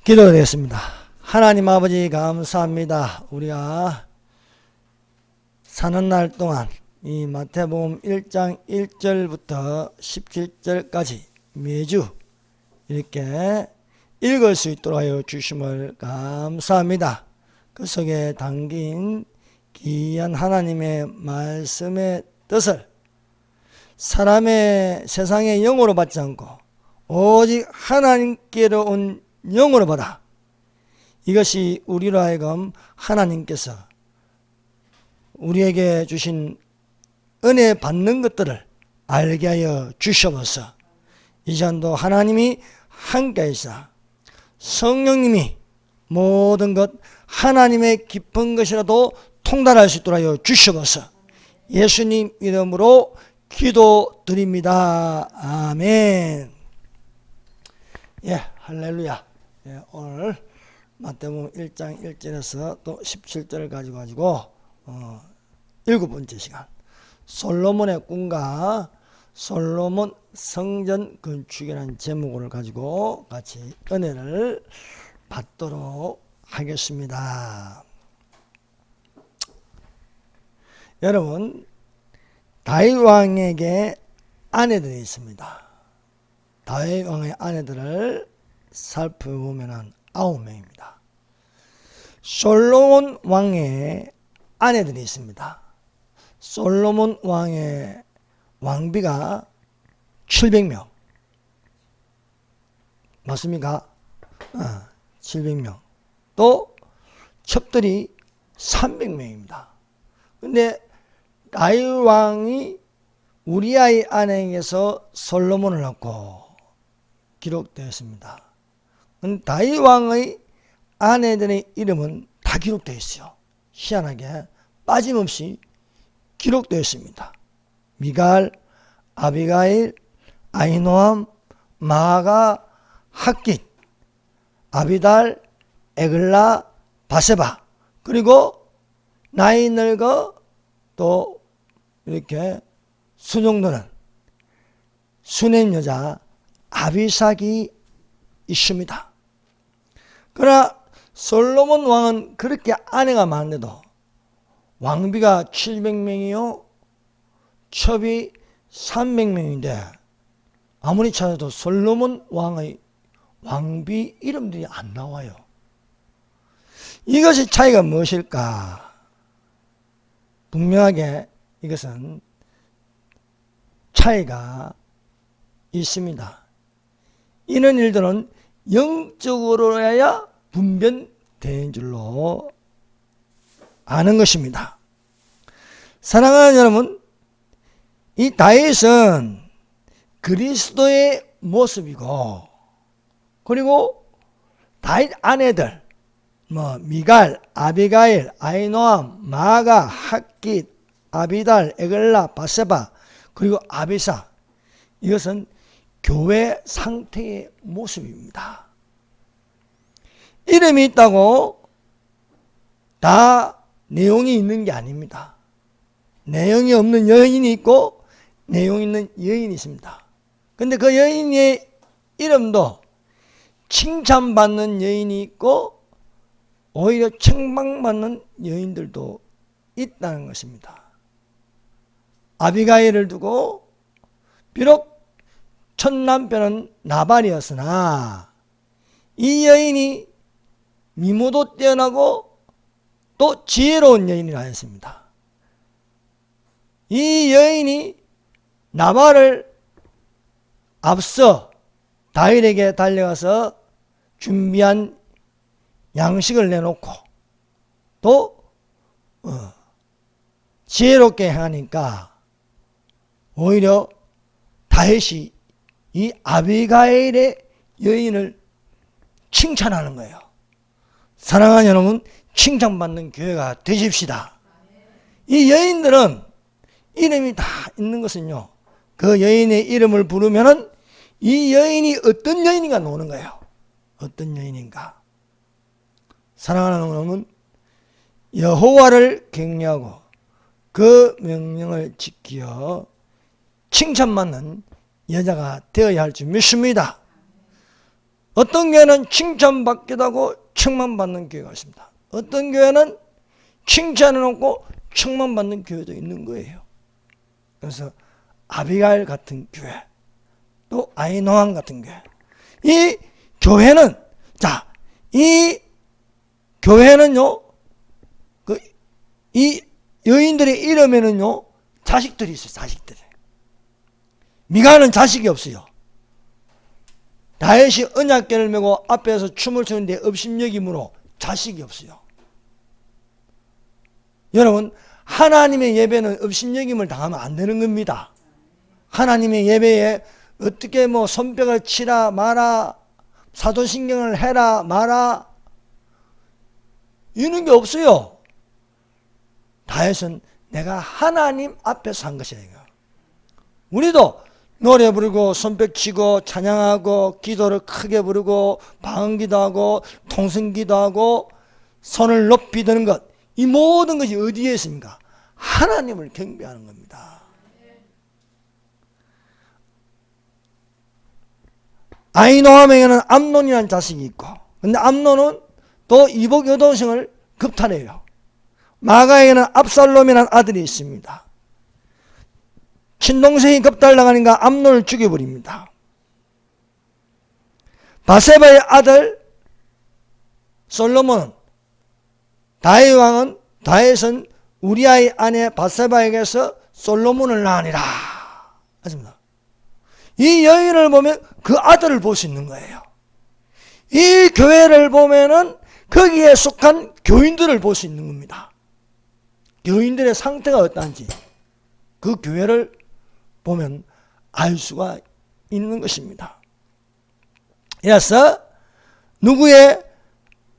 기도드리겠습니다. 하나님 아버지 감사합니다. 우리가 사는 날 동안 이 마태복음 1장 1절부터 17절까지 매주 이렇게 읽을 수 있도록 하여 주심을 감사합니다. 그 속에 담긴 귀한 하나님의 말씀의 뜻을 사람의 세상의 영으로 받지 않고 오직 하나님께로 온 영으로 받아, 이것이 우리로 하여금 하나님께서 우리에게 주신 은혜 받는 것들을 알게 하여 주셔서 이 시간도 하나님이 함께하시사 성령님이 모든 것 하나님의 깊은 것이라도 통달할 수 있도록 하여 주셔서 예수님 이름으로 기도드립니다. 아멘. 예, 할렐루야. 예, 오늘 마태복음 1장 1절에서 또 17절을 가지고 일곱 번째 시간, 솔로몬의 꿈과 솔로몬 성전 건축이라는 제목을 가지고 같이 은혜를 받도록 하겠습니다. 여러분, 다윗 왕에게 아내들이 있습니다. 다윗 왕의 아내들을 살펴보면 9명입니다. 솔로몬 왕의 아내들이 있습니다. 솔로몬 왕의 왕비가 700명. 맞습니까? 700명. 또 첩들이 300명입니다. 근데 다윗 왕이 우리아의 아내에게서 솔로몬을 낳고 기록되었습니다. 다윗 왕의 아내들의 이름은 다 기록되어 있어요. 희한하게 빠짐없이 기록되어 있습니다. 미갈, 아비가일, 아히노암, 마아가, 핫깃, 아비달, 에글라, 바세바, 그리고 나이 늙어 또 이렇게 수정도는 수냄 여자 아비삭이 있습니다. 그러나 솔로몬 왕은 그렇게 아내가 많은데도 왕비가 700명이요 첩이 300명인데 아무리 찾아도 솔로몬 왕의 왕비 이름들이 안 나와요. 이것이 차이가 무엇일까? 분명하게 이것은 차이가 있습니다. 이런 일들은 영적으로야 분별되는 줄로 아는 것입니다. 사랑하는 여러분, 이 다윗은 그리스도의 모습이고, 그리고 다윗 아내들 미갈, 아비가일, 아히노암, 마아가, 핫깃, 아비달, 에글라, 바세바, 그리고 아비사, 이것은 교회 상태의 모습입니다. 이름이 있다고 다 내용이 있는 게 아닙니다. 내용이 없는 여인이 있고 내용 있는 여인이 있습니다. 근데 그 여인의 이름도 칭찬받는 여인이 있고 오히려 책망받는 여인들도 있다는 것입니다. 아비가일을 두고 비록 첫 남편은 나발이었으나 이 여인이 미모도 뛰어나고 또 지혜로운 여인이라 했습니다. 이 여인이 나발을 앞서 다윗에게 달려가서 준비한 양식을 내놓고 또 지혜롭게 행하니까 오히려 다윗이 이 아비가일의 여인을 칭찬하는 거예요. 사랑하는 여러분, 칭찬받는 교회가 되십시다. 이 여인들은 이름이 다 있는 것은요, 그 여인의 이름을 부르면은 이 여인이 어떤 여인인가 나오는 거예요. 어떤 여인인가. 사랑하는 여러분, 여호와를 경외하고 그 명령을 지키어 칭찬받는 여자가 되어야 할 줄 믿습니다. 어떤 교회는 칭찬받기도 하고 책망받는 교회가 있습니다. 어떤 교회는 칭찬을 놓고 책망받는 교회도 있는 거예요. 그래서 아비가일 같은 교회, 또 아히노함 같은 교회. 이 교회는, 이 교회는요, 이 여인들의 이름에는요, 자식들이 있어요, 자식들이. 미가는 자식이 없어요. 다윗이 언약궤를 메고 앞에서 춤을 추는데 업심여김으로 자식이 없어요. 여러분, 하나님의 예배는 업심여김을 당하면 안 되는 겁니다. 하나님의 예배에 어떻게 손뼉을 치라 마라, 사도신경을 해라 마라, 이런 게 없어요. 다윗은 내가 하나님 앞에서 한 것이에요. 우리도 노래 부르고 손뼉 치고 찬양하고 기도를 크게 부르고 방언기도 하고 통성기도 하고 손을 높이 드는 것, 이 모든 것이 어디에 있습니까? 하나님을 경배하는 겁니다. 아히노함에게는 암논이라는 자식이 있고, 근데 암논은 또 이복 여동생을 겁탈해요. 마가에게는 압살롬이라는 아들이 있습니다. 친동생이 겁탈당하니까 암논을 죽여버립니다. 바세바의 아들 솔로몬은, 다윗은 우리아의 아내 바세바에게서 솔로몬을 낳으니라 하십니다. 이 여인을 보면 그 아들을 볼 수 있는 거예요. 이 교회를 보면은 거기에 속한 교인들을 볼 수 있는 겁니다. 교인들의 상태가 어떠한지 그 교회를 보면 알 수가 있는 것입니다. 이래서 누구의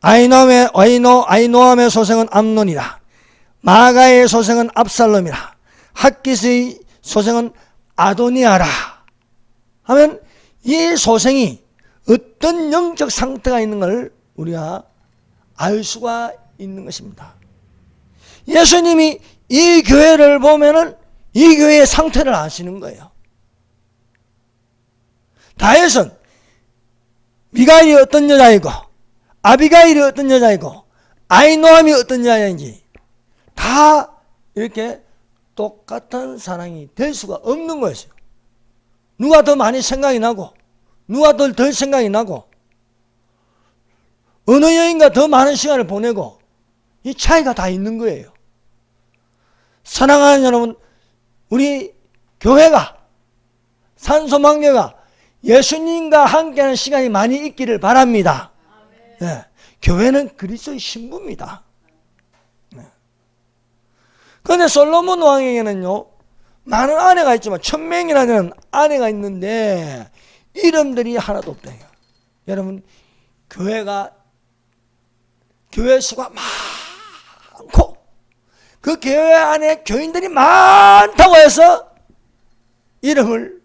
아히노함의 소생은 암논이라, 마가의 소생은 압살롬이라, 핫깃의 소생은 아도니아라 하면 이 소생이 어떤 영적 상태가 있는 걸 우리가 알 수가 있는 것입니다. 예수님이 이 교회를 보면은 이 교회의 상태를 아시는 거예요. 다윗은 미가일이 어떤 여자이고, 아비가일이 어떤 여자이고, 아히노함이 어떤 여자인지 다 이렇게 똑같은 사랑이 될 수가 없는 거였어요. 누가 더 많이 생각이 나고, 누가 덜 생각이 나고, 어느 여인과 더 많은 시간을 보내고, 이 차이가 다 있는 거예요. 사랑하는 여러분, 우리 교회가, 산소망교가 예수님과 함께하는 시간이 많이 있기를 바랍니다. 네. 교회는 그리스도의 신부입니다. 네. 그런데 솔로몬 왕에게는요, 많은 아내가 있지만 1000명이라는 아내가 있는데 이름들이 하나도 없다. 여러분, 교회 수가 많고 그 교회 안에 교인들이 많다고 해서 이름을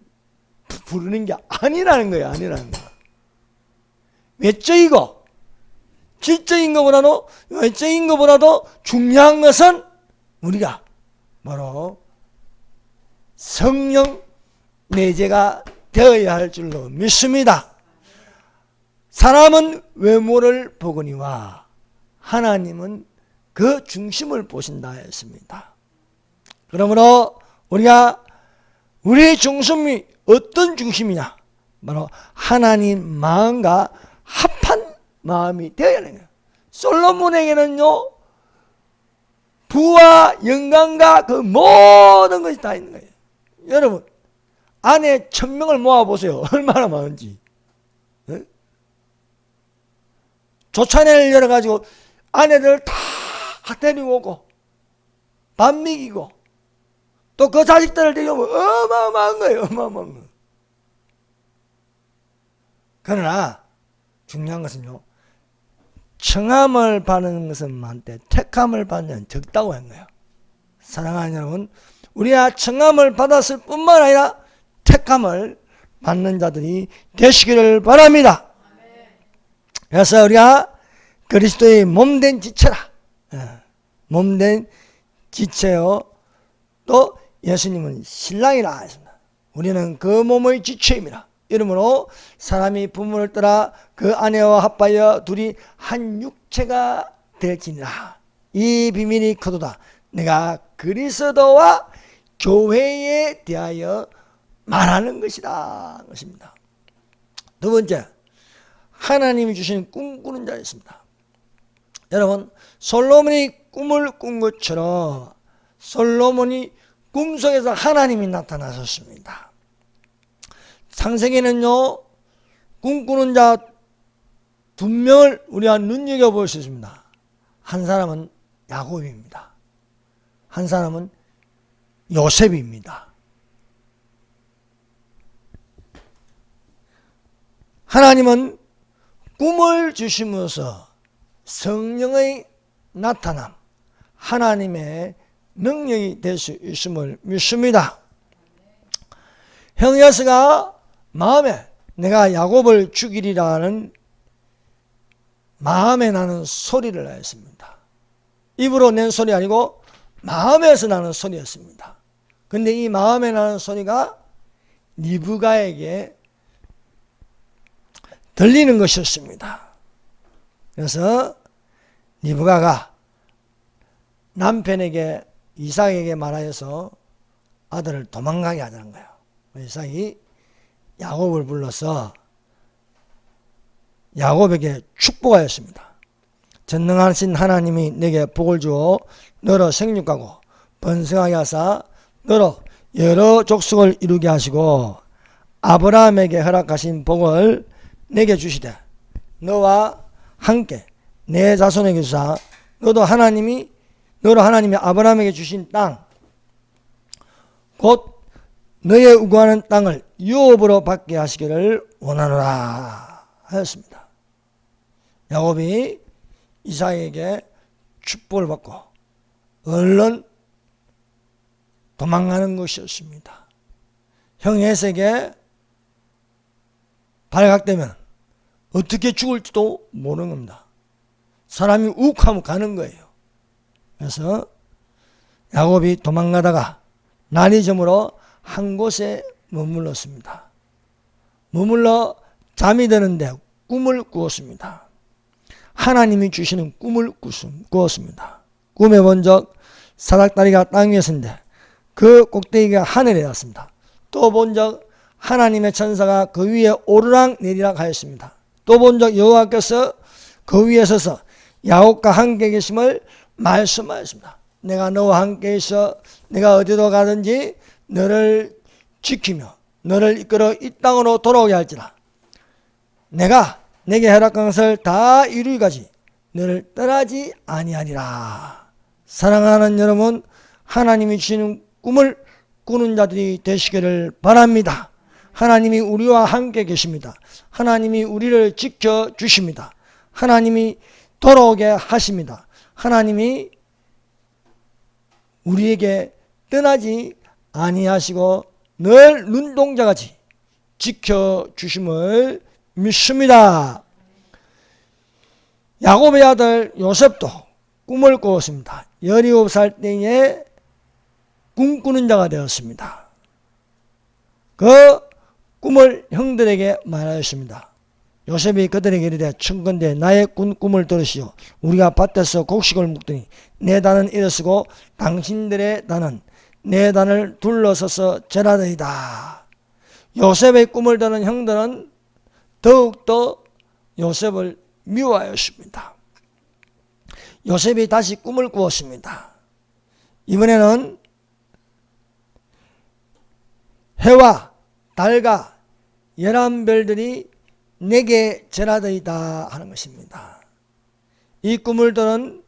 부르는 게 아니라는 거예요. 아니라는 거예요. 외적이고 질적인 것보다도 외적인 것보다도 중요한 것은 우리가 바로 성령 내재가 되어야 할 줄로 믿습니다. 사람은 외모를 보거니와 하나님은 그 중심을 보신다 했습니다. 그러므로 우리가 우리의 중심이 어떤 중심이냐? 바로 하나님 마음과 합한 마음이 되어야 하는 거예요. 솔로몬에게는요, 부와 영광과 그 모든 것이 다 있는 거예요. 여러분, 아내 1000명을 모아보세요. 얼마나 많은지. 네? 조찬회를 열어가지고 아내들 다 데리고 오고 밥 먹이고 또 그 자식들을 데리고 오면 어마어마한 거예요. 어마어마한 거예요. 그러나 중요한 것은요, 청함을 받는 것은 많대 택함을 받는 것은 적다고 한 거예요. 사랑하는 여러분, 우리가 청함을 받았을 뿐만 아니라 택함을 받는 자들이 되시기를 바랍니다. 그래서 우리가 그리스도의 몸된 지체라, 몸된 지체요, 또 예수님은 신랑이라 했습니다. 우리는 그 몸의 지체입니다. 이러므로 사람이 부모를 떠나 그 아내와 합하여 둘이 한 육체가 될지니라. 이 비밀이 크도다. 내가 그리스도와 교회에 대하여 말하는 것이다. 것입니다. 두 번째, 하나님이 주신 꿈꾸는 자가 있습니다. 여러분, 솔로몬이 꿈을 꾼 것처럼 솔로몬이 꿈속에서 하나님이 나타나셨습니다. 창세기는요, 꿈꾸는 자 두 명을 우리가 눈여겨볼 수 있습니다. 한 사람은 야곱입니다. 한 사람은 요셉입니다. 하나님은 꿈을 주심으로써 성령의 나타남, 하나님의 능력이 될 수 있음을 믿습니다. 형제스가 마음에 내가 야곱을 죽이리라는 마음에 나는 소리를 하였습니다. 입으로 낸 소리 아니고 마음에서 나는 소리였습니다. 근데 이 마음에 나는 소리가 리브가에게 들리는 것이었습니다. 그래서 리브가가 남편에게 이삭에게 말하여서 아들을 도망가게 하자는 거예요. 이삭이 야곱을 불러서 야곱에게 축복하였습니다. 전능하신 하나님이 내게 복을 주어 너로 생육하고 번성하게 하사 너로 여러 족속을 이루게 하시고 아브라함에게 허락하신 복을 내게 주시되 너와 함께 내 자손에게 주사 너로 하나님이 아브라함에게 주신 땅 곧 너의 우구하는 땅을 유업으로 받게 하시기를 원하노라 하였습니다. 야곱이 이삭에게 축복을 받고 얼른 도망가는 것이었습니다. 형 에서에게 발각되면 어떻게 죽을지도 모르는 겁니다. 사람이 욱하면 가는 거예요. 그래서 야곱이 도망가다가 날이 저물어 한 곳에 머물렀습니다. 머물러 잠이 드는데 꿈을 꾸었습니다. 하나님이 주시는 꿈을 꾸었습니다. 꿈에 본 적 사닥다리가 땅 위에 섰는데 그 꼭대기가 하늘에 닿았습니다. 또 본 적 하나님의 천사가 그 위에 오르락 내리락 하였습니다. 또 본 적 여호와께서 그 위에 서서 야곱과 함께 계심을 말씀하였습니다. 내가 너와 함께 있어 내가 어디로 가든지 너를 지키며 너를 이끌어 이 땅으로 돌아오게 할지라. 내가 내게 허락한 것을 다 이루기까지 너를 떠나지 아니하리라. 사랑하는 여러분, 하나님이 주시는 꿈을 꾸는 자들이 되시기를 바랍니다. 하나님이 우리와 함께 계십니다. 하나님이 우리를 지켜주십니다. 하나님이 돌아오게 하십니다. 하나님이 우리에게 떠나지 아니하시고 늘 눈동자같이 지켜주심을 믿습니다. 야곱의 아들 요셉도 꿈을 꾸었습니다. 17살 때에 꿈꾸는 자가 되었습니다. 그 꿈을 형들에게 말하였습니다. 요셉이 그들에게 이르되 청컨대 나의 꿈을 들으시오. 우리가 밭에서 곡식을 묵더니 내 단은 일어서고 당신들의 단은 내 단을 둘러서서 절하더이다. 요셉의 꿈을 듣는 형들은 더욱더 요셉을 미워하였습니다. 요셉이 다시 꿈을 꾸었습니다. 이번에는 해와 달과 11별들이 내게 절하더이다 하는 것입니다. 이 꿈을 들은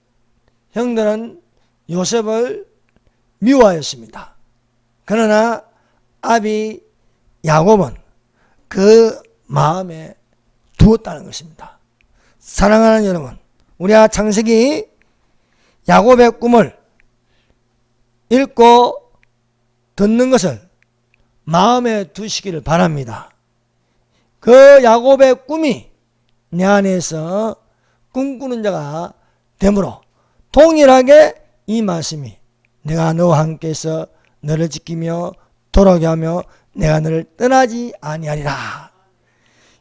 형들은 요셉을 미워하였습니다. 그러나 아비 야곱은 그 마음에 두었다는 것입니다. 사랑하는 여러분, 우리가 창세기 야곱의 꿈을 읽고 듣는 것을 마음에 두시기를 바랍니다. 그 야곱의 꿈이 내 안에서 꿈꾸는 자가 되므로 동일하게 이 말씀이 내가 너와 함께해서 너를 지키며 돌아오게 하며 내가 너를 떠나지 아니하리라.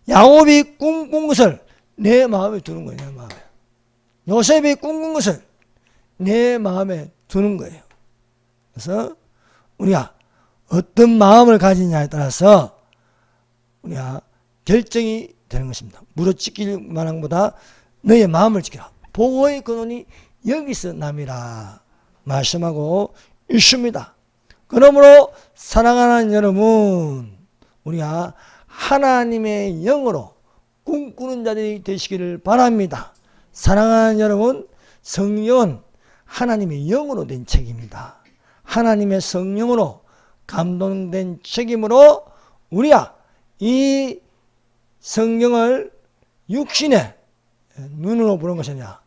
야곱이 꿈꾼 것을 내 마음에 두는 거예요. 내 마음에. 요셉이 꿈꾼 것을 내 마음에 두는 거예요. 그래서 우리가 어떤 마음을 가지냐에 따라서 우리가 결정이 되는 것입니다. 무릇 지킬 만한 보다 너의 마음을 지키라. 보호의 근원이 여기서 남이라 말씀하고 있습니다. 그러므로 사랑하는 여러분, 우리가 하나님의 영으로 꿈꾸는 자들이 되시기를 바랍니다. 사랑하는 여러분, 성령은 하나님의 영으로 된 책입니다. 하나님의 성령으로 감동된 책임으로 우리가 이 성경을 육신의 눈으로 보는 것이 아니라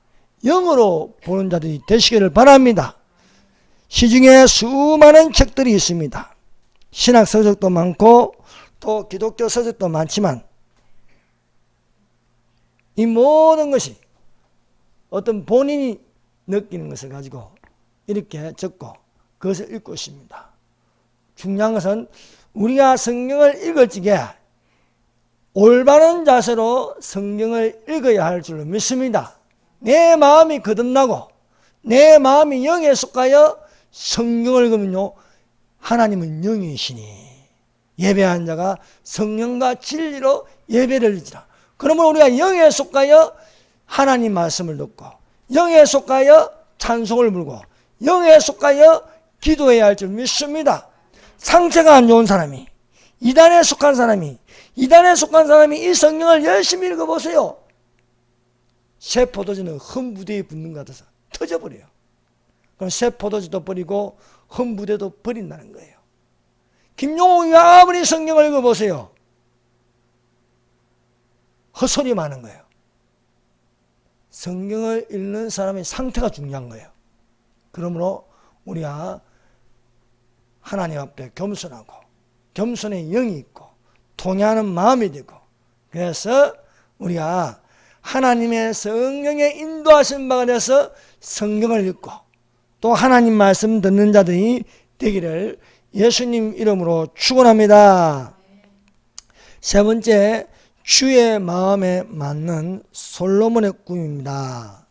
영으로 보는 자들이 되시기를 바랍니다. 시중에 수많은 책들이 있습니다. 신학 서적도 많고 또 기독교 서적도 많지만 이 모든 것이 어떤 본인이 느끼는 것을 가지고 이렇게 적고 그것을 읽고 있습니다. 중요한 것은 우리가 성경을 읽을 적에 올바른 자세로 성경을 읽어야 할 줄로 믿습니다. 내 마음이 거듭나고 내 마음이 영에 속하여 성경을 읽으면요, 하나님은 영이시니 예배한 자가 성령과 진리로 예배를 드리라. 그러므로 우리가 영에 속하여 하나님 말씀을 듣고 영에 속하여 찬송을 부르고 영에 속하여 기도해야 할 줄 믿습니다. 상태가 안 좋은 사람이, 이단에 속한 사람이 이 성경을 열심히 읽어보세요. 새 포도주는 흠 부대에 붙는 것 같아서 터져버려요. 그럼 새 포도주도 버리고 흠 부대도 버린다는 거예요. 김용옥이 아무리 성경을 읽어보세요. 헛소리 많은 거예요. 성경을 읽는 사람의 상태가 중요한 거예요. 그러므로 우리가 하나님 앞에 겸손하고 겸손의 영이 있고 통회하는 마음이 되고, 그래서 우리가 하나님의 성령의 인도하신 바가 돼서 성경을 읽고 또 하나님 말씀 듣는 자들이 되기를 예수님 이름으로 축원합니다. 세 번째, 주의 마음에 맞는 솔로몬의 꿈입니다.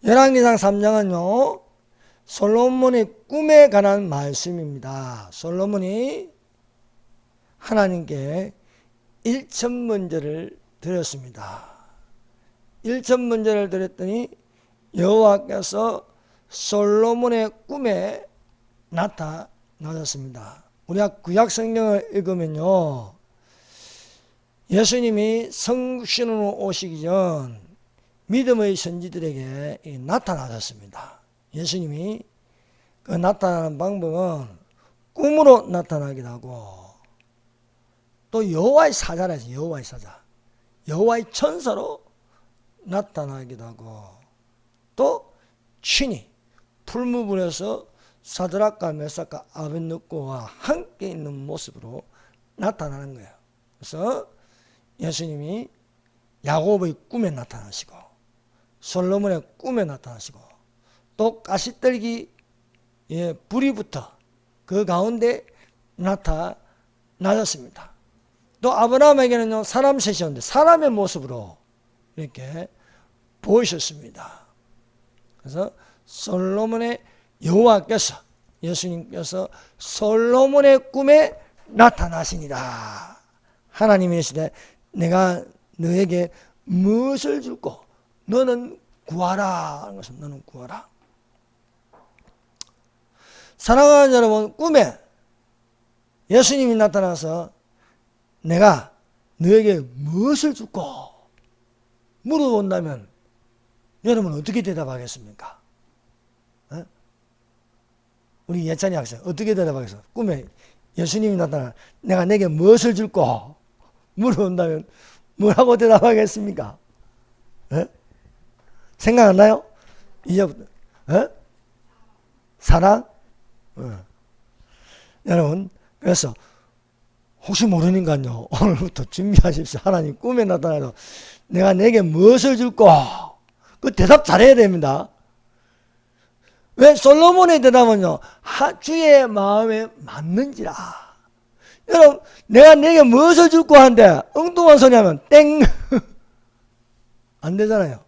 열왕기상 3장은요 솔로몬의 꿈에 관한 말씀입니다. 솔로몬이 하나님께 일천문제를 드렸습니다. 일천문제를 드렸더니 여호와께서 솔로몬의 꿈에 나타나셨습니다. 우리가 구약 성경을 읽으면요, 예수님이 성신으로 오시기 전 믿음의 선지들에게 나타나셨습니다. 예수님이 그 나타나는 방법은 꿈으로 나타나기도 하고 또 여호와의 사자라 해서 여호와의 사자, 여호와의 천사로 나타나기도 하고 또 친히 풀무불에서 사드락과 메삭과 아벳느고와 함께 있는 모습으로 나타나는 거예요. 그래서 예수님이 야곱의 꿈에 나타나시고 솔로몬의 꿈에 나타나시고 또 가시떨기 불이 붙어 그 가운데 나타나셨습니다. 또 아브라함에게는요 사람 셋이었는데 사람의 모습으로 이렇게 보이셨습니다. 그래서 솔로몬의 여호와께서 예수님께서 솔로몬의 꿈에 나타나시니라. 하나님이 이르시되 내가 너에게 무엇을 줄고 너는 구하라 하는 것은 너는 구하라. 사랑하는 여러분, 꿈에 예수님이 나타나서 내가 너에게 무엇을 줄고 물어본다면 여러분 어떻게 대답하겠습니까? 우리 예찬이 학생 어떻게 대답하겠어요? 꿈에 예수님이 나타나 내가 내게 무엇을 줄고 물어본다면 뭐라고 대답하겠습니까? 생각 안 나요? 이제부터 사랑? 여러분, 그래서 혹시 모르니까요 오늘부터 준비하십시오. 하나님 꿈에 나타나서 내가 내게 무엇을 줄고, 그 대답 잘해야 됩니다. 왜? 솔로몬의 대답은요 주의 마음에 맞는지라. 여러분, 내가 내게 무엇을 줄고 한데 엉뚱한 소리 하면 땡 안 되잖아요.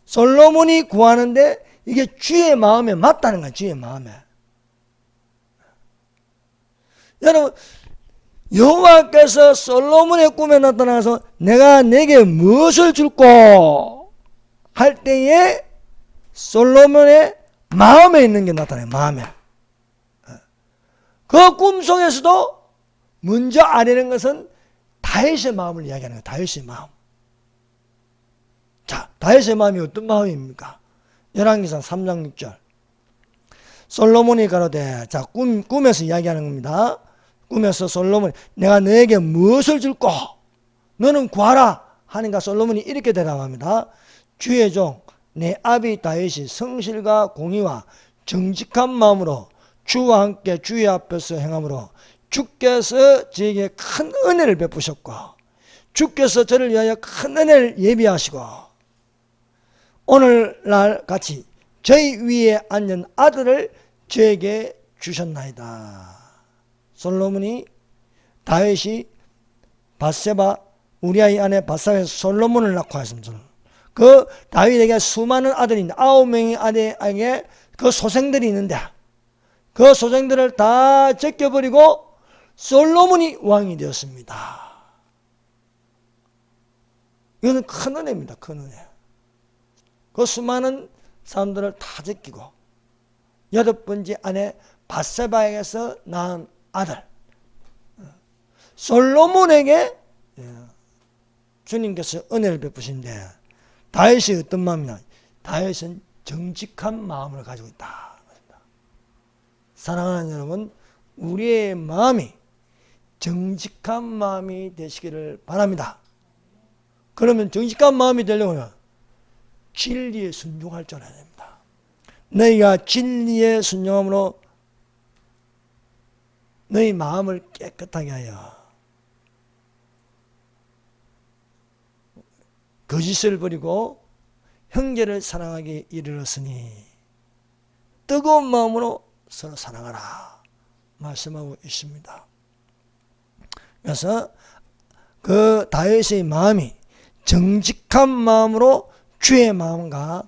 솔로몬이 구하는데 이게 주의 마음에 맞다는 거야. 주의 마음에. 여러분, 여호와께서 솔로몬의 꿈에 나타나서 내가 내게 무엇을 줄고 할 때에 솔로몬의 마음에 있는 게 나타나요. 마음에. 그 꿈속에서도 먼저 아뢰는 것은 다윗의 마음을 이야기하는 거예요. 다윗의 마음. 자, 다윗의 마음이 어떤 마음입니까? 열왕기상 3장 6절. 솔로몬이 가로되, 자, 꿈에서 이야기하는 겁니다. 꿈에서 솔로몬이 내가 너에게 무엇을 줄꼬? 너는 구하라. 하니까 솔로몬이 이렇게 대답합니다. 주의 종 내 아비 다윗이 성실과 공의와 정직한 마음으로 주와 함께 주의 앞에서 행함으로 주께서 저에게 큰 은혜를 베푸셨고 주께서 저를 위하여 큰 은혜를 예비하시고 오늘날 같이 저희 위에 앉은 아들을 저에게 주셨나이다. 솔로몬이 다윗이 밧세바 우리아의 아내 밧세바에서 솔로몬을 낳고 하였습니다. 그 다윗에게 수많은 아들이 있는데 9명의 아들에게 그 소생들이 있는데 그 소생들을 다 제껴버리고 솔로몬이 왕이 되었습니다. 이것은 큰 은혜입니다. 큰 은혜. 그 수많은 사람들을 다 제끼고 8번째 아내 밧세바에게서 낳은 아들 솔로몬에게 주님께서 은혜를 베푸신데 다윗이 어떤 마음이냐? 다윗은 정직한 마음을 가지고 있다. 사랑하는 여러분, 우리의 마음이 정직한 마음이 되시기를 바랍니다. 그러면 정직한 마음이 되려면 진리에 순종할 줄 알아야 됩니다. 너희가 진리에 순종함으로 너희 마음을 깨끗하게 하여 거짓을 버리고 형제를 사랑하게 이르렀으니 뜨거운 마음으로 서로 사랑하라 말씀하고 있습니다. 그래서 그 다윗의 마음이 정직한 마음으로 주의 마음과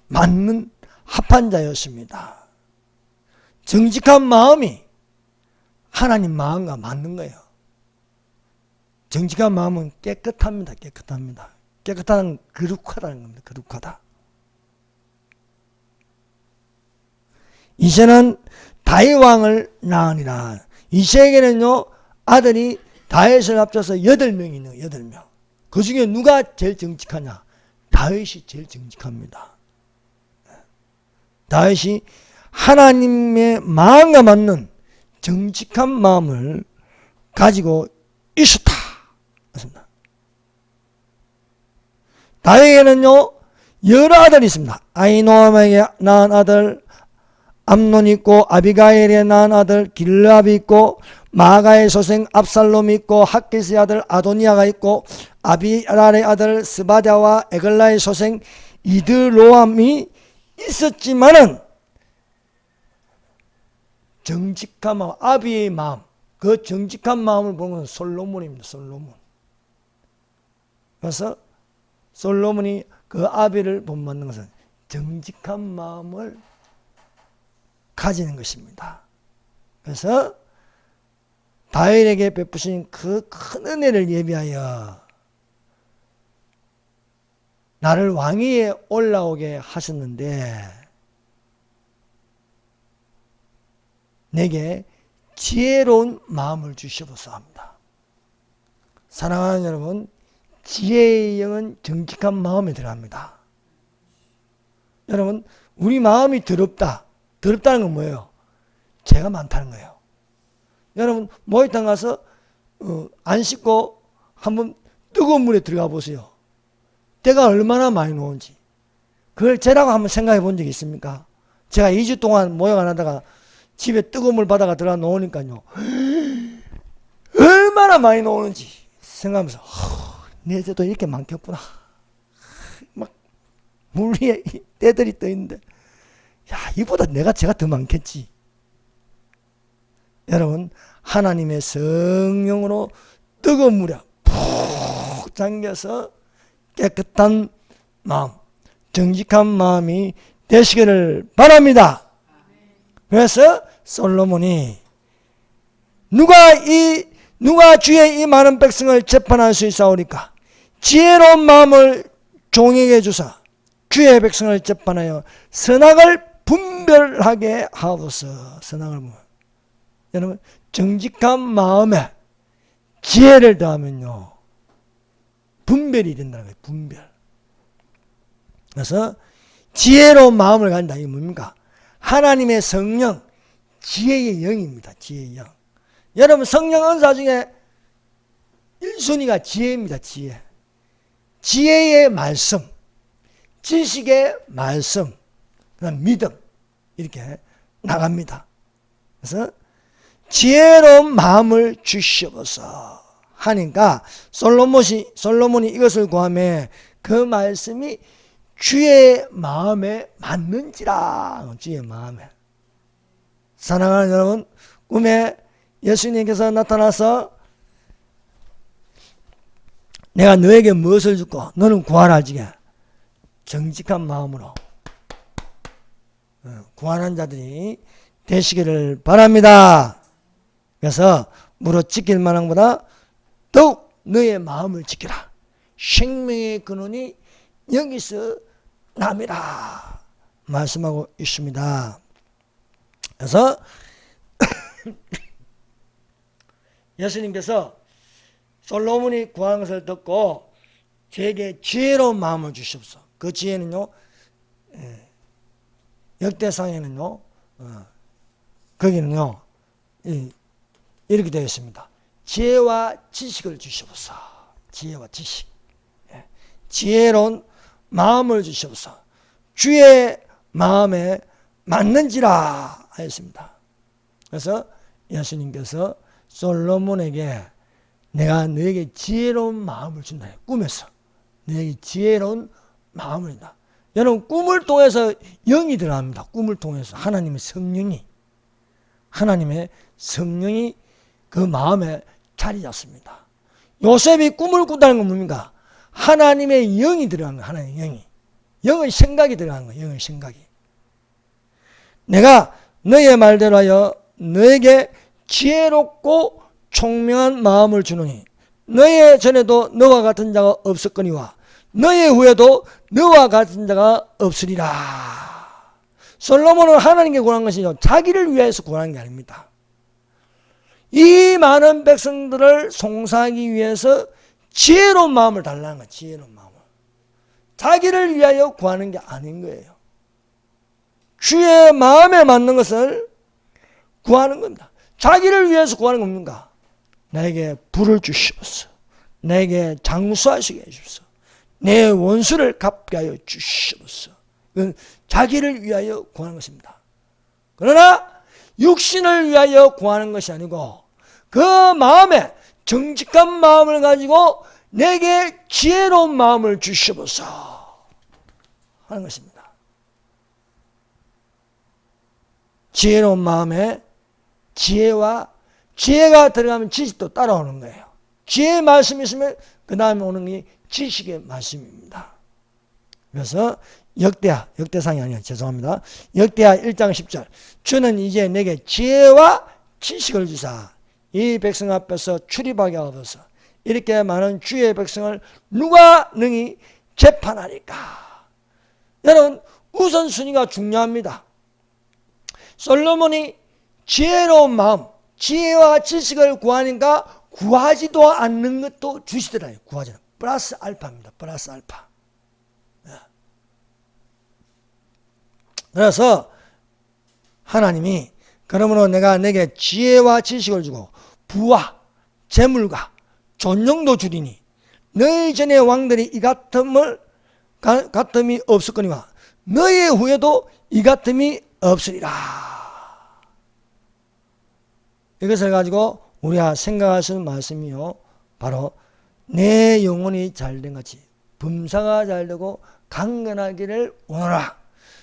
맞는 합한 자였습니다. 정직한 마음이 하나님 마음과 맞는 거예요. 정직한 마음은 깨끗합니다. 깨끗합니다. 깨끗한 거룩하다는 겁니다. 거룩하다. 이새는 다윗 왕을 낳으니라. 이새에게는요 아들이 다윗을 합쳐서 8명이 있는 거예요. 8명. 그 중에 누가 제일 정직하냐? 다윗이 제일 정직합니다. 다윗이 하나님의 마음과 맞는 정직한 마음을 가지고 있었다. 맞습니다. 다윗에게는요 여러 아들이 있습니다. 아히노암에게 낳은 아들 암논이 있고 아비가일에 낳은 아들 길르압이 있고 마가의 소생 압살롬이 있고 학기스의 아들 아도니아가 있고 아비랄의 아들 스바랴와 에글라의 소생 이드로암이 있었지만은 정직한 마음, 아비의 마음, 그 정직한 마음을 보는 것은 솔로몬입니다. 솔로몬. 그래서 솔로몬이 그 아비를 본받는 것은 정직한 마음을 가지는 것입니다. 그래서 다윗에게 베푸신 그 큰 은혜를 예비하여 나를 왕위에 올라오게 하셨는데 내게 지혜로운 마음을 주시옵소서 합니다. 사랑하는 여러분, 지혜의 영은 정직한 마음에 들어갑니다. 여러분, 우리 마음이 더럽다. 더럽다는 건 뭐예요? 죄가 많다는 거예요. 여러분, 목욕탕 가서 안 씻고 한번 뜨거운 물에 들어가 보세요. 때가 얼마나 많이 나오는지. 그걸 죄라고 한번 생각해 본 적이 있습니까? 제가 2주 동안 목욕 안 하다가 집에 뜨거운 물 받아가 들어가 놓으니까요. 얼마나 많이 나오는지 생각하면서 내 죄도 이렇게 많겠구나. 막 물 위에 때들이 떠 있는데 야, 이보다 내가 죄가 더 많겠지. 여러분 하나님의 성령으로 뜨거운 물에 푹 잠겨서 깨끗한 마음, 정직한 마음이 되시기를 바랍니다. 그래서 솔로몬이 누가 주의 이 많은 백성을 재판할 수 있사오리까? 지혜로운 마음을 종에게 주사 주의 백성을 재판하여 선악을 분별하게 하옵소서. 선악을 분별. 여러분 정직한 마음에 지혜를 더하면요 분별이 된다는 거예요. 분별. 그래서 지혜로운 마음을 가진다. 이게 뭡니까? 하나님의 성령, 지혜의 영입니다. 지혜의 영. 여러분 성령 은사 중에 1순위가 지혜입니다. 지혜. 지혜의 말씀, 지식의 말씀, 그다음 믿음 이렇게 나갑니다. 그래서 지혜로운 마음을 주시옵소서 하니까 솔로몬이 이것을 구하며 그 말씀이 주의 마음에 맞는지라. 주의 마음에. 사랑하는 여러분, 꿈에 예수님께서 나타나서 내가 너에게 무엇을 주고 너는 구하라 지게 정직한 마음으로 구하는 자들이 되시기를 바랍니다. 그래서 무릇 지킬 만한 보다 더욱 너의 마음을 지키라. 생명의 근원이 여기서 남이라 말씀하고 있습니다. 그래서 예수님께서 솔로몬이 구하는 것을 듣고 제게 지혜로운 마음을 주시옵소서. 그 지혜는요 역대상에는요 거기는요 이렇게 되어 있습니다. 지혜와 지식을 주시옵소서. 지혜와 지식. 지혜로운 마음을 주시옵소서. 주의 마음에 맞는지라 하였습니다. 그래서 예수님께서 솔로몬에게 내가 너에게 지혜로운 마음을 준다. 꿈에서 너에게 지혜로운 마음을 준다. 여러분 꿈을 통해서 영이 들어갑니다. 꿈을 통해서 하나님의 성령이 그 마음에 자리 잡습니다. 요셉이 꿈을 꾼다는 건 뭡니까? 하나님의 영이 들어간 거예요. 하나님의 영이. 영의 생각이 들어간 거예요. 영의 생각이. 내가 너의 말대로 하여 너에게 지혜롭고 총명한 마음을 주노니 너의 전에도 너와 같은 자가 없었거니와 너의 후에도 너와 같은 자가 없으리라. 솔로몬은 하나님께 구한 것이 자기를 위해서 구하는 게 아닙니다. 이 많은 백성들을 송사하기 위해서 지혜로운 마음을 달라는 거예요. 지혜로운 마음을. 자기를 위하여 구하는 게 아닌 거예요. 주의 마음에 맞는 것을 구하는 겁니다. 자기를 위해서 구하는 겁니까? 나에게 부를 주시옵소서. 나에게 장수하시게 해주옵소서. 내 원수를 갚게 하여 주시옵소서. 이건 자기를 위하여 구하는 것입니다. 그러나 육신을 위하여 구하는 것이 아니고 그 마음에 정직한 마음을 가지고 내게 지혜로운 마음을 주시옵소서 하는 것입니다. 지혜로운 마음에 지혜가 들어가면 지식도 따라오는 거예요. 지혜의 말씀이 있으면 그 다음에 오는 게 지식의 말씀입니다. 그래서 역대상이 아니라 죄송합니다. 역대하 1장 10절 주는 이제 내게 지혜와 지식을 주사 이 백성 앞에서 출입하게 하옵소서. 이렇게 많은 주의 백성을 누가 능히 재판하리까? 여러분 우선순위가 중요합니다. 솔로몬이 지혜로운 마음, 지혜와 지식을 구하니까 구하지도 않는 것도 주시더라고요. 구하지 않는 플러스 알파입니다. 플러스 알파. 그래서 하나님이 그러므로 내가 내게 지혜와 지식을 주고 부와 재물과 존영도 주리니 너희 전에 왕들이 이 같음이 없었거니와 너희 후에도 이 같음이 없으리라. 이것을 가지고 우리가 생각할 수 있는 말씀이요 바로 내 영혼이 잘된 같이 범사가 잘되고 강건하기를 원하라.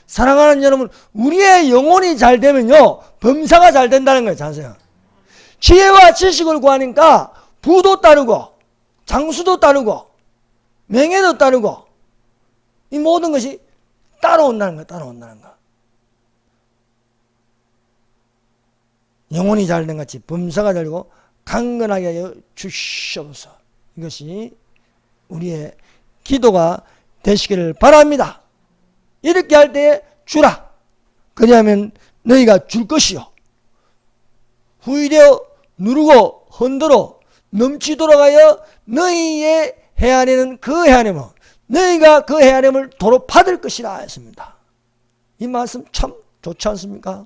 사랑하는 여러분, 우리의 영혼이 잘되면요 범사가 잘된다는 거예요. 자세요. 지혜와 지식을 구하니까 부도 따르고 장수도 따르고 명예도 따르고 이 모든 것이 따라온다는 거야. 따라온다는 거. 영혼이 잘된 같이 범사가 되고 강건하게 하여 주시옵소서. 이것이 우리의 기도가 되시기를 바랍니다. 이렇게 할 때에 주라. 그리하면 너희가 줄 것이요. 후이되어 누르고 흔들어 넘치도록 하여 너희의 헤아리는 그 헤아림을 너희가 그 헤아림을 도로 받을 것이라 했습니다. 이 말씀 참 좋지 않습니까?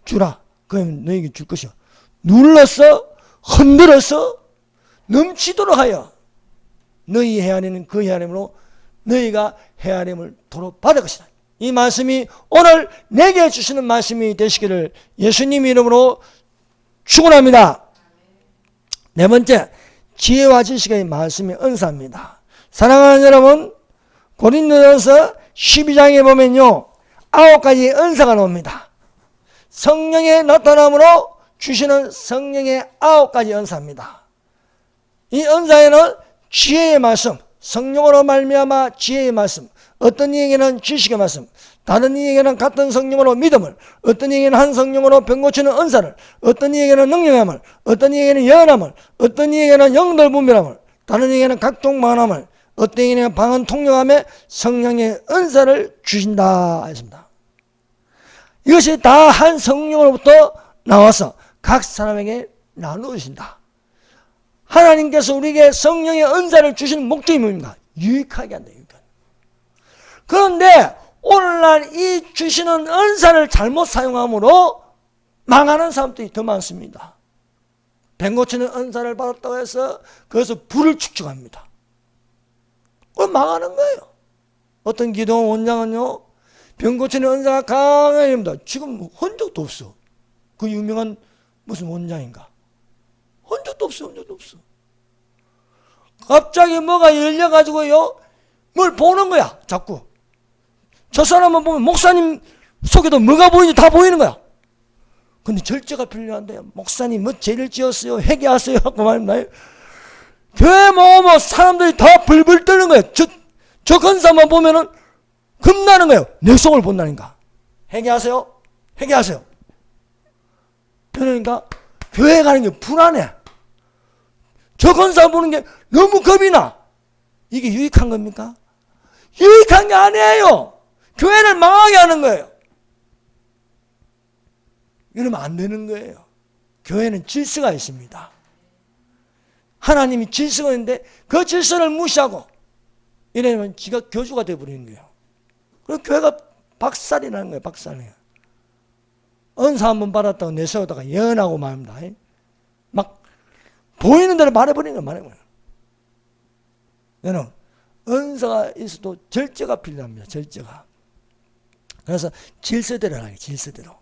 주라. 그러면 너희에게 줄 것이요. 눌러서 흔들어서 넘치도록 하여 너희 헤아리는 그 헤아림으로 너희가 헤아림을 도로 받을 것이다. 이 말씀이 오늘 내게 주시는 말씀이 되시기를 예수님 이름으로 축원합니다. 네 번째, 지혜와 지식의 말씀이 은사입니다. 사랑하는 여러분, 고린도전서 12장에 보면요 9가지 은사가 나옵니다. 성령의 나타남으로 주시는 성령의 9가지 은사입니다. 이 은사에는 지혜의 말씀, 성령으로 말미암아 지혜의 말씀, 어떤 이에게는 지식의 말씀, 다른 이에게는 같은 성령으로 믿음을, 어떤 이에게는 한 성령으로 병 고치는 은사를, 어떤 이에게는 능력함을, 어떤 이에게는 예언함을, 어떤 이에게는 영들 분별함을, 다른 이에게는 각종 만함을, 어떤 이에게는 방언 통역함에 성령의 은사를 주신다 했습니다. 이것이 다 한 성령으로부터 나와서 각 사람에게 나누어진다. 하나님께서 우리에게 성령의 은사를 주시는 목적이 뭡니까? 유익하게 한다. 유익하게. 그런데 오늘날 이 주시는 은사를 잘못 사용함으로 망하는 사람들이 더 많습니다. 병 고치는 은사를 받았다고 해서 그것을 불을 축적합니다. 그럼 망하는 거예요. 어떤 기도원 원장은요 병 고치는 은사가 강합니다. 지금 한 적도 없어. 그 유명한 무슨 원장인가. 한 적도 없어. 한 적도 없어. 갑자기 뭐가 열려가지고요 뭘 보는 거야. 자꾸. 저 사람만 보면 목사님 속에도 뭐가 보이는지 다 보이는 거야. 근데 절제가 필요한데 목사님 뭐 죄를 지었어요. 회개하세요 하고 말입니다. 교회 모으면 사람들이 다 불불 뜨는 거예요. 저 건사만 보면은 겁나는 거예요. 내 속을 본다니까. 회개하세요. 회개하세요. 그러니까 교회 가는 게 불안해. 저 건사 보는 게 너무 겁이 나. 이게 유익한 겁니까? 유익한 게 아니에요. 교회를 망하게 하는 거예요. 이러면 안 되는 거예요. 교회는 질서가 있습니다. 하나님이 질서가 있는데 그 질서를 무시하고 이러면 지가 교주가 되어버리는 거예요. 그리고 교회가 박살이 나는 거예요. 박살이에요. 은사 한번 받았다고 내세우다가 예언하고 말입니다. 막 보이는 대로 말해버리는 거예요. 말해버리는 거예요. 여러분 은사가 있어도 절제가 필요합니다. 절제가. 그래서 질서대로 하는 거예요. 질서대로.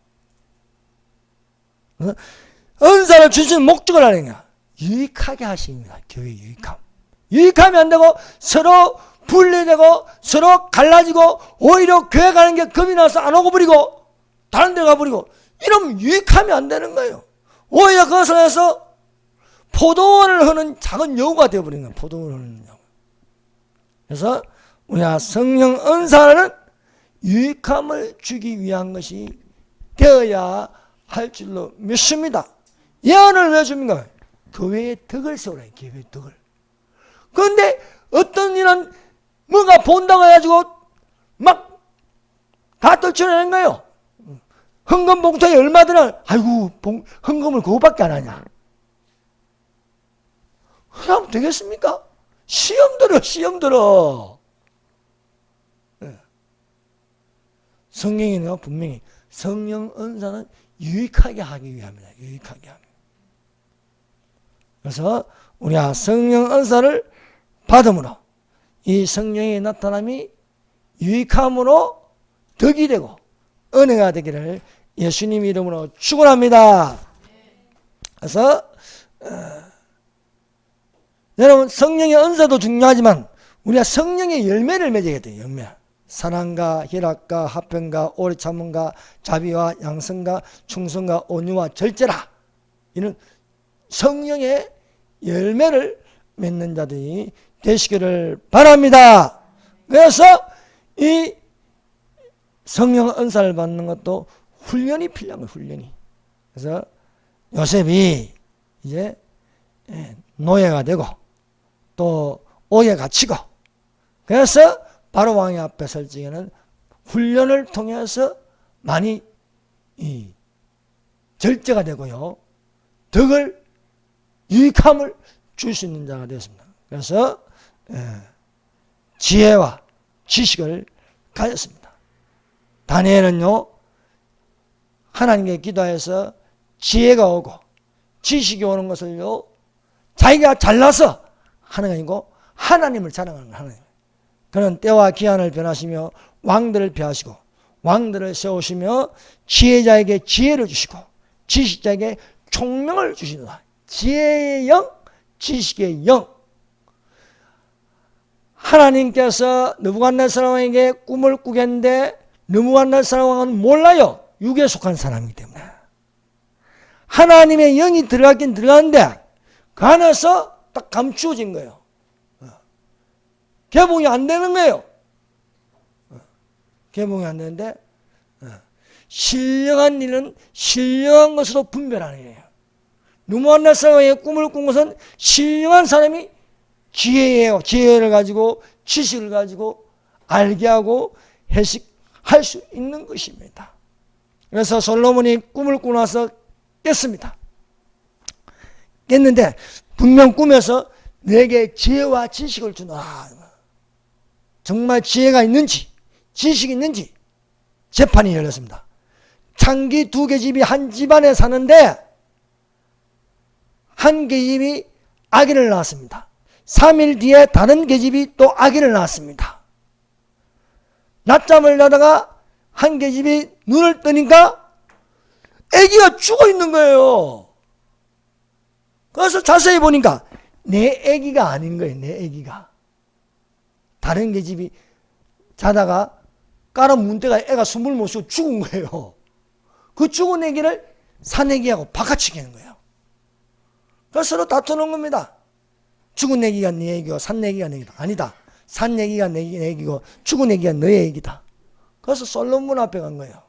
은사를 주시는 목적을 하는 거야. 유익하게 하십니다. 교회 유익함. 유익하면 안 되고 서로 분리되고 서로 갈라지고 오히려 교회 가는 게 겁이 나서 안 오고 버리고 다른 데 가버리고 이러면 유익하면 안 되는 거예요. 오히려 그것을 해서 포도원을 흐는 작은 여우가 되어버리는 거예요. 포도원을 흐는 여우. 그래서 우리가 성령 은사는 유익함을 주기 위한 것이 되어야 할 줄로 믿습니다. 예언을 왜 줍니까? 교회의 덕을 세우라. 교회의 덕을. 그런데 어떤 일은 뭔가 본다고 해가지고 막 다 떨쳐내는 거예요. 헌금 봉투에 얼마 드나? 아이고 헌금을 그거밖에 안 하냐. 그럼 되겠습니까? 시험 들어. 시험 들어. 성령이네요. 분명히 성령 은사는 유익하게 하기 위함이다. 유익하게 하기. 그래서 우리가 성령 은사를 받음으로 이 성령의 나타남이 유익함으로 덕이 되고 은혜가 되기를 예수님 이름으로 축원합니다. 그래서 여러분 성령의 은사도 중요하지만 우리가 성령의 열매를 맺어야 돼요. 열매. 사랑과 희락과 화평과 오래 참음과 자비와 양성과 충성과 온유와 절제라. 이는 성령의 열매를 맺는 자들이 되시기를 바랍니다. 그래서 이 성령 은사를 받는 것도 훈련이 필요한 거예요. 훈련이. 그래서 요셉이 이제 노예가 되고 또 옥에 갇히고, 그래서 바로 왕의 앞에 설 적에는 훈련을 통해서 많이 절제가 되고요, 덕을 유익함을 줄 수 있는 자가 되었습니다. 그래서 지혜와 지식을 가졌습니다. 다니엘은요, 하나님께 기도해서 지혜가 오고 지식이 오는 것을요, 자기가 잘나서 하는 게 아니고 하나님을 자랑하는 거예요. 하나님. 그는 때와 기한을 변하시며 왕들을 폐하시고 왕들을 세우시며 지혜자에게 지혜를 주시고 지식자에게 총명을 주시노라. 지혜의 영, 지식의 영. 하나님께서 느부갓네살 왕에게 꿈을 꾸게 했는데 느부갓네살 왕은 몰라요. 육에 속한 사람이기 때문에. 하나님의 영이 들어가긴 들어갔는데 그 안에서 딱 감추어진 거예요. 개봉이 안 되는 거예요. 개봉이 안 되는데 신령한 일은 신령한 것으로 분별하는 거예요. 느부갓네살 왕의 꿈을 꾼 것은 신령한 사람이 지혜예요. 지혜를 가지고 지식을 가지고 알게 하고 해석할 수 있는 것입니다. 그래서 솔로몬이 꿈을 꾸고 나서 깼습니다. 깼는데 분명 꿈에서 내게 지혜와 지식을 주노라. 정말 지혜가 있는지 지식이 있는지 재판이 열렸습니다. 창기 2계집이 한 집안에 사는데 한 계집이 아기를 낳았습니다. 3일 뒤에 다른 계집이 또 아기를 낳았습니다. 낮잠을 자다가 한 계집이 눈을 뜨니까 아기가 죽어 있는 거예요. 그래서 자세히 보니까 내 아기가 아닌 거예요. 내 아기가. 다른 계집이 자다가 깔은 문대가 애가 숨을 못 쉬고 죽은 거예요. 그 죽은 아기를 산 아기하고 바꿔치기 하는 거예요. 그래서 서로 다투는 겁니다. 죽은 아기가 네 아기고 산 아기가 내 아기다. 아니다. 산 아기가 내 아기고 죽은 아기가 너의 아기다. 그래서 솔로몬 앞에 간 거예요.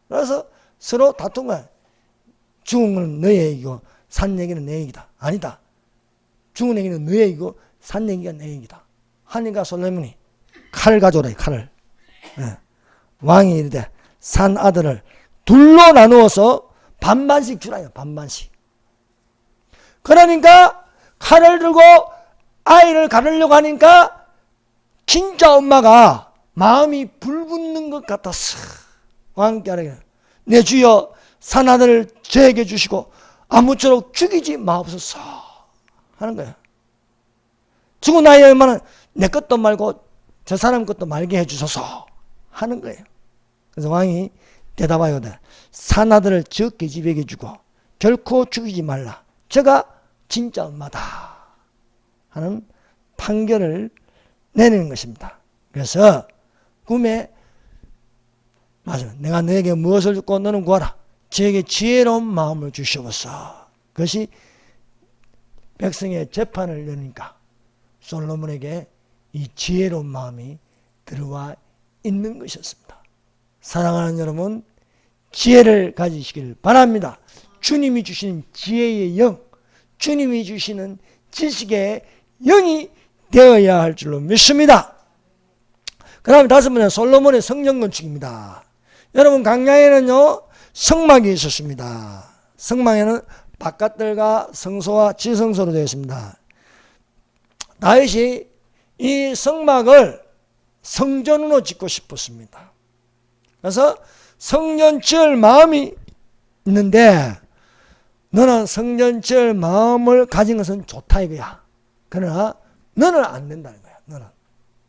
그래서 서로 다툰 거예요. 죽은 건 너의 아기고 산 아기는 내 아기다. 아니다. 죽은 아기는 너의 아기고 산 아기가 내 아기다. 하니까 솔로몬이 칼을 가져오라. 칼을. 왕이 이르되 산 아들을 둘로 나누어서 반반씩 주라요. 반반씩. 그러니까 칼을 들고 아이를 가르려고 하니까 진짜 엄마가 마음이 불붙는 것 같았어. 왕께 하라게 내 주여 산 아들을 저에게 주시고 아무쪼록 죽이지 마옵소서 하는 거예요. 죽은 아이의 엄마는 내 것도 말고 저 사람 것도 말게 해주소서 하는 거예요. 그래서 왕이 대답하여되 산 아들을 저 계집에게 주고 결코 죽이지 말라. 저가 진짜 엄마다 하는 판결을 내리는 것입니다. 그래서 꿈에 맞아, 내가 너에게 무엇을 주고 너는 구하라. 저에게 지혜로운 마음을 주시옵소서. 그것이 백성의 재판을 여니까 솔로몬에게 이 지혜로운 마음이 들어와 있는 것이었습니다. 사랑하는 여러분, 지혜를 가지시길 바랍니다. 주님이 주시는 지혜의 영, 주님이 주시는 지식의 영이 되어야 할 줄로 믿습니다. 그 다음에 5번째 솔로몬의 성전 건축입니다. 여러분 광야에는요 성막이 있었습니다. 성막에는 바깥들과 성소와 지성소로 되어 있습니다. 다윗이 이 성막을 성전으로 짓고 싶었습니다. 그래서 성전 지을 마음이 있는데 너는 성전 지을 마음을 가진 것은 좋다 이거야. 그러나 너는 안 된다는 거야.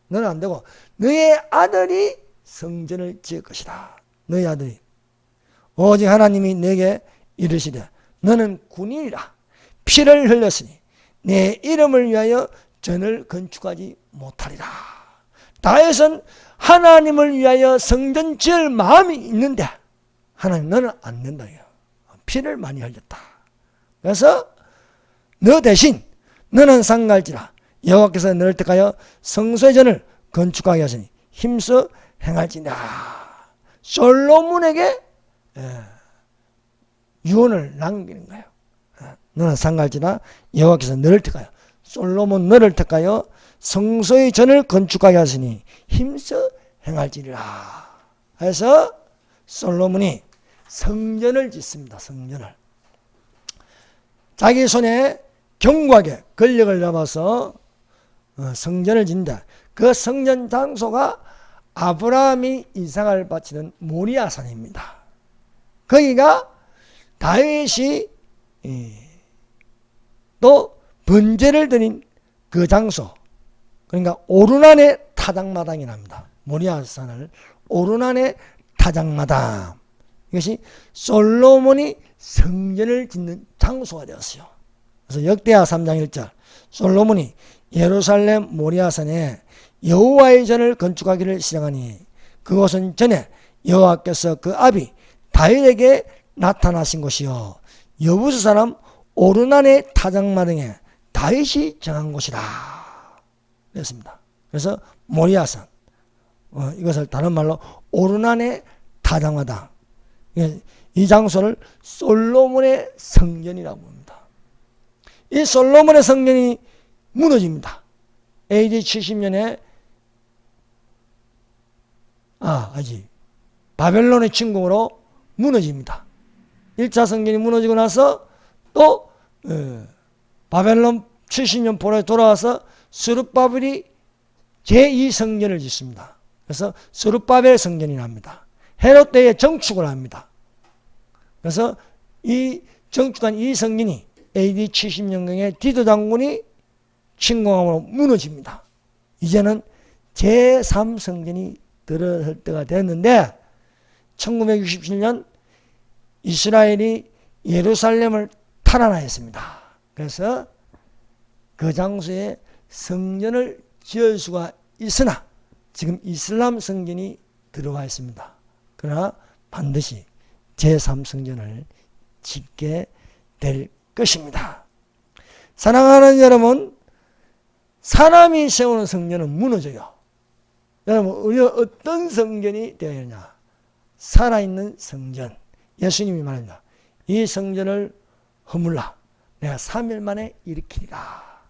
너는 안 되고 너의 아들이 성전을 지을 것이다. 너의 아들이. 오직 하나님이 내게 이르시되 너는 군인이라 피를 흘렸으니 내 이름을 위하여 전을 건축하지 못하리라. 다윗은 하나님을 위하여 성전 지을 마음이 있는데 하나님 너는 안 된다. 피를 많이 흘렸다. 그래서 너 대신 너는 상갈지라 여호와께서 너를 택하여 성소의 전을 건축하게 하시니 힘써 행할지니라. 솔로몬에게 유언을 남기는 거예요. 너는 상갈지라 여호와께서 너를 택하여, 솔로몬 너를 택하여 성소의 전을 건축하게 하시니 힘써 행할지니라. 그래서 솔로몬이 성전을 짓습니다. 성전을. 자기 손에 견고하게 권력을 잡아서 성전을 짓는다. 그 성전 장소가 아브라함이 이삭을 바치는 모리아산입니다. 거기가 다윗이 또 번제를 드린 그 장소, 그러니까 오르난의 타작마당이랍니다. 모리아산을 오르난의 타작마당, 이것이 솔로몬이 성전을 짓는 장소가 되었어요. 그래서 역대하 3장 1절 솔로몬이 예루살렘 모리아산에 여호와의 전을 건축하기를 시작하니 그곳은 전에 여호와께서 그 아비 다윗에게 나타나신 곳이요 여부스 사람 오르난의 타작마당에 다윗이 정한 곳이라 그랬습니다. 그래서 모리아산, 이것을 다른 말로 오르난의 타작마당, 이 장소를 솔로몬의 성전이라고 합니다. 이 솔로몬의 성전이 무너집니다. AD 70년에 바벨론의 침공으로 무너집니다. 1차 성전이 무너지고 나서 또 바벨론 70년 포로에 돌아와서 스룹바벨이 제2성전을 짓습니다. 그래서 스룹바벨 성전이 납니다. 헤롯 때에 정축을 합니다. 그래서 이 정축한 이 성전이 AD 70년경에 디도 장군이 침공함으로 무너집니다. 이제는 제3성전이 들어설 때가 됐는데 1967년 이스라엘이 예루살렘을 탈환하였습니다. 그래서 그 장소에 성전을 지을 수가 있으나 지금 이슬람 성전이 들어와 있습니다. 그러나 반드시 제3성전을 짓게 될 것입니다. 사랑하는 여러분, 사람이 세우는 성전은 무너져요. 여러분, 우리가 어떤 성전이 되어야 하냐? 살아있는 성전. 예수님이 말합니다. 이 성전을 허물라 내가 3일 만에 일으키리라.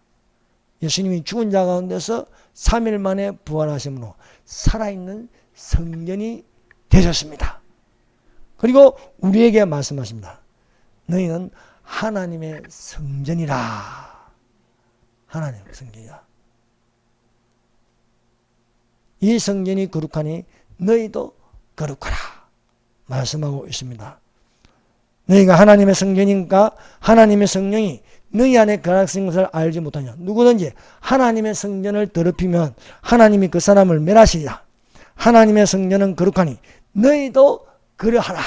예수님이 죽은 자 가운데서 3일 만에 부활하심으로 살아있는 성전이 되셨습니다. 그리고 우리에게 말씀하십니다. 너희는 하나님의 성전이라. 하나님의 성전이라. 이 성전이 거룩하니 너희도 거룩하라 말씀하고 있습니다. 너희가 하나님의 성전이니까 하나님의 성령이 너희 안에 거룩하신 것을 알지 못하냐. 누구든지 하나님의 성전을 더럽히면 하나님이 그 사람을 멸하시리라. 하나님의 성전은 거룩하니 너희도 그러하라.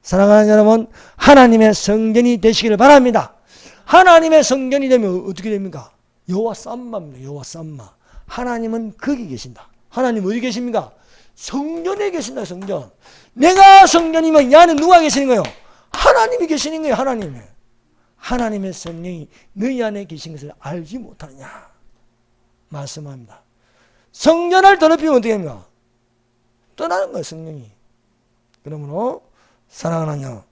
사랑하는 여러분, 하나님의 성전이 되시기를 바랍니다. 하나님의 성전이 되면 어떻게 됩니까? 여호와 삼마입니다. 여호와 삼마. 하나님은 거기 계신다. 하나님 어디 계십니까? 성전에 계신다. 성전. 내가 성전이면 이 안에 누가 계시는 거예요? 하나님이 계시는 거예요. 하나님이. 하나님의 성령이 너희 안에 계신 것을 알지 못하느냐 말씀합니다. 성전을 더럽히면 어떻게 됩니까? 떠나는 거예요. 성령이. 그러므로 사랑하는 여,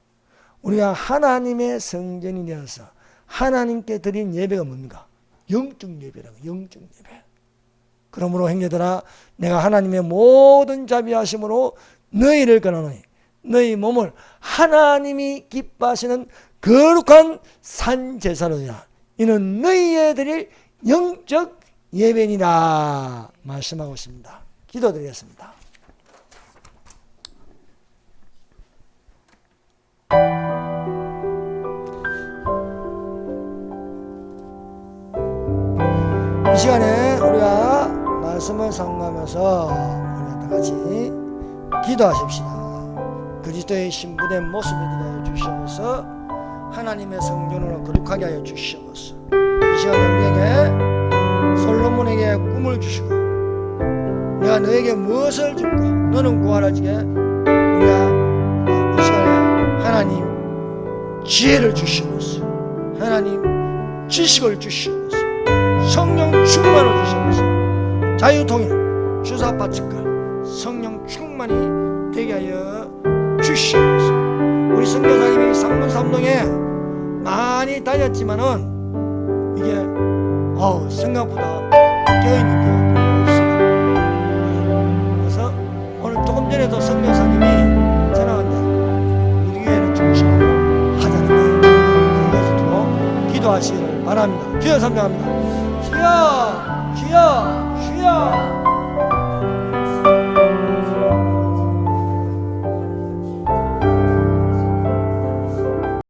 우리가 하나님의 성전이 되어서 하나님께 드린 예배가 뭡니까? 영적 예배라고. 영적 예배. 그러므로 형제들아, 내가 하나님의 모든 자비하심으로 너희를 권하노니 너희 몸을 하나님이 기뻐하시는 거룩한 산제사로 드리라. 이는 너희에 드릴 영적 예배니라 말씀하고 있습니다. 기도드리겠습니다. 이 시간에 우리가 말씀을 상고하면서 우리가 다 같이 기도하십시다. 그리스도의 신부된 모습이 되게 하여 주시옵소서. 하나님의 성전으로 거룩하게 하여 주시옵소서. 이 시간에 우리에게 솔로몬에게 꿈을 주시고 내가 너에게 무엇을 줄까? 너는 구하라 지게. 우리가 이 시간에 하나님 지혜를 주시옵소서. 하나님 지식을 주시옵소서. 성령 충만을 주시옵소서. 자유통일 주사파 측과 성령 충만이 되게 하여 주시옵소서. 우리 선교사님이 상문 삼동에 많이 다녔지만은 이게 생각보다 깨어있는 게 없습니다. 그래서 오늘 조금 전에도 선교사님이 전화왔는데 우리 교회는 중심으로 하자는 거예요. 그래서 두고 기도하시기를 바랍니다. 주여 선명합니다. 주여 주여 주여